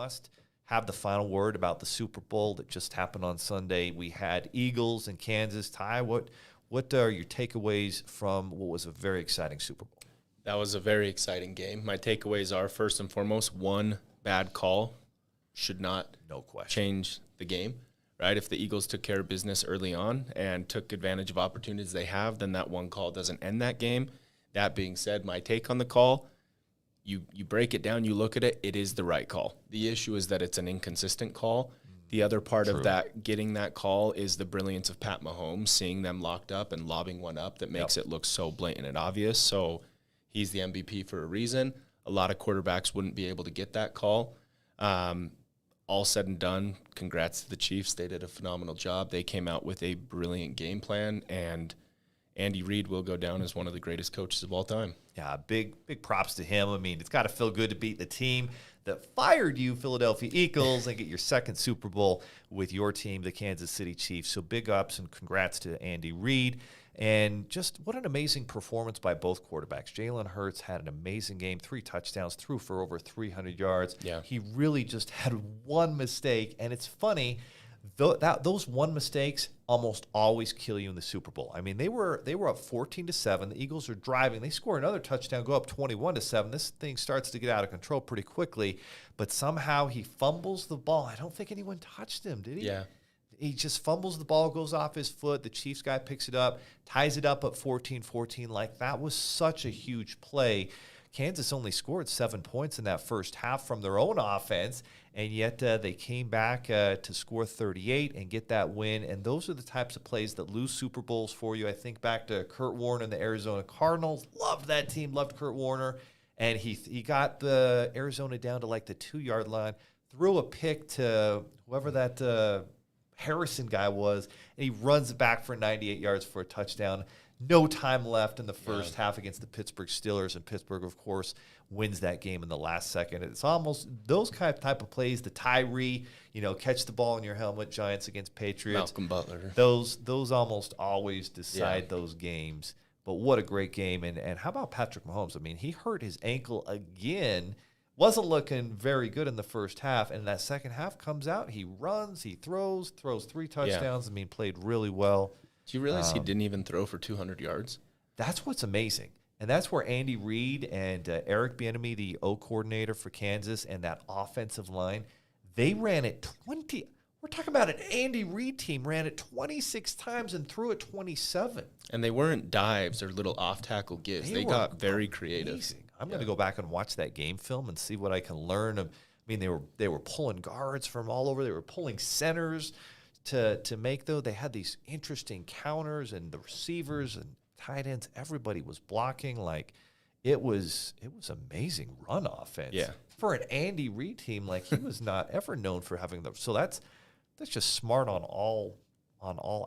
must have the final word about the Super Bowl that just happened on Sunday. We had Eagles and Kansas. Ty, what are your takeaways from what was a very exciting Super Bowl? That was a very exciting game. My takeaways are, first and foremost, one bad call should not change the game, right? If the Eagles took care of business early on and took advantage of opportunities they have, then that one call doesn't end that game. That being said, my take on the call, you break it down, you look at it, it is the right call. The issue is that it's an inconsistent call. The other part of that, getting that call, is the brilliance of Pat Mahomes, seeing them locked up and lobbing one up that makes it look so blatant and obvious. So he's the MVP for a reason. A lot of quarterbacks wouldn't be able to get that call. All said and done, congrats to the Chiefs. They did a phenomenal job. They came out with a brilliant game plan, and Andy Reid will go down as one of the greatest coaches of all time. Yeah, big props to him. I mean, it's got to feel good to beat the team that fired you, Philadelphia Eagles, and get your second Super Bowl with your team, the Kansas City Chiefs. So big ups and congrats to Andy Reid. And just what an amazing performance by both quarterbacks. Jalen Hurts had an amazing game, 3 touchdowns, threw for over 300 yards. Yeah. He really just had one mistake, and it's funny, those one mistakes almost always kill you in the Super Bowl. I mean, they were up 14-7. The Eagles are driving. They score another touchdown, go up 21-7. This thing starts to get out of control pretty quickly, but somehow he fumbles the ball. I don't think anyone touched him, did he? Yeah. He just fumbles the ball, goes off his foot. The Chiefs guy picks it up, ties it up at 14-14. Like, that was such a huge play. Kansas only scored 7 points in that first half from their own offense, and yet they came back to score 38 and get that win. And those are the types of plays that lose Super Bowls for you. I think back to Kurt Warner and the Arizona Cardinals. Loved that team, loved Kurt Warner. And he got the Arizona down to like the 2-yard line, threw a pick to whoever that Harrison guy was, and he runs it back for 98 yards for a touchdown. No time left in the first half against the Pittsburgh Steelers, and Pittsburgh, of course, wins that game in the last second. It's almost those type of plays, the Tyree, catch the ball in your helmet, Giants against Patriots. Malcolm Butler. Those almost always decide those games. But what a great game. And how about Patrick Mahomes? I mean, he hurt his ankle again. Wasn't looking very good in the first half, and that second half comes out. He runs, he throws 3 touchdowns. I mean, played really well. Do you realize he didn't even throw for 200 yards? That's what's amazing. And that's where Andy Reid and Eric Bieniemy, the O coordinator for Kansas, and that offensive line, they ran it 20. We're talking about an Andy Reid team ran it 26 times and threw it 27. And they weren't dives or little off-tackle gives. They got very creative. I'm going to go back and watch that game film and see what I can learn. I mean, they were pulling guards from all over. They were pulling centers to make, though. They had these interesting counters, and the receivers and tight ends, everybody was blocking. Like, it was amazing run offense. Yeah. For an Andy Reid team, like, he was not ever known for having them. So that's just smart on all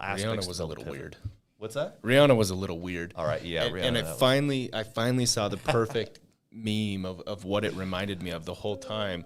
aspects. Rihanna was a little weird. What's that? Rihanna was a I All right, yeah. And I finally saw the perfect meme of what it reminded me of the whole time.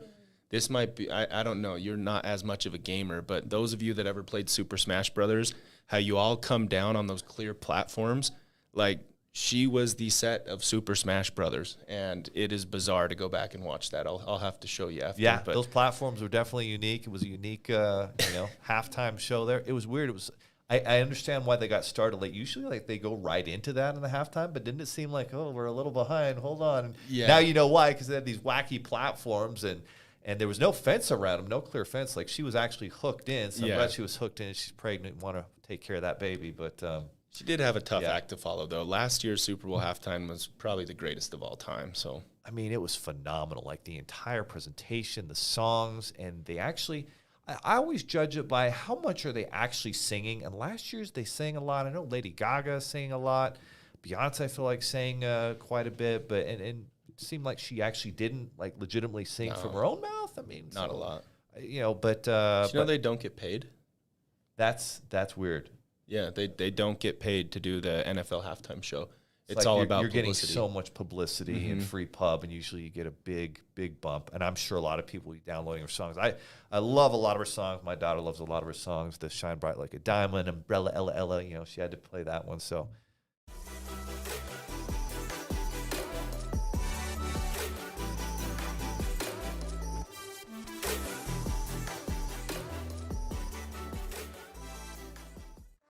This might be, I don't know, you're not as much of a gamer, but those of you that ever played Super Smash Brothers, how you all come down on those clear platforms, like, she was the set of Super Smash Brothers, and it is bizarre to go back and watch that. I'll have to show you after. Yeah, but those platforms were definitely unique. It was a unique, halftime show there. It was weird. It was. I understand why they got started late. Usually, like, they go right into that in the halftime, but didn't it seem like, oh, we're a little behind? Hold on. Yeah. Now you know why, because they had these wacky platforms, and there was no fence around them, no clear fence. Like, she was actually hooked in. So I'm glad she was hooked in. She's pregnant, want to take care of that baby, but. She did have a tough act to follow, though. Last year's Super Bowl halftime was probably the greatest of all time. So I mean, it was phenomenal. Like, the entire presentation, the songs, and they actually – I always judge it by how much are they actually singing. And last year's they sang a lot. I know Lady Gaga sang a lot. Beyonce, I feel like, sang quite a bit. But and it seemed like she actually didn't, like, legitimately sing from her own mouth. I mean, not a lot. But they don't get paid? That's weird. Yeah, they don't get paid to do the NFL halftime show. It's all about you're publicity. Getting so much publicity and free pub, and usually you get a big bump. And I'm sure a lot of people will be downloading her songs. I love a lot of her songs. My daughter loves a lot of her songs. The Shine Bright Like a Diamond, Umbrella, Ella, she had to play that one. So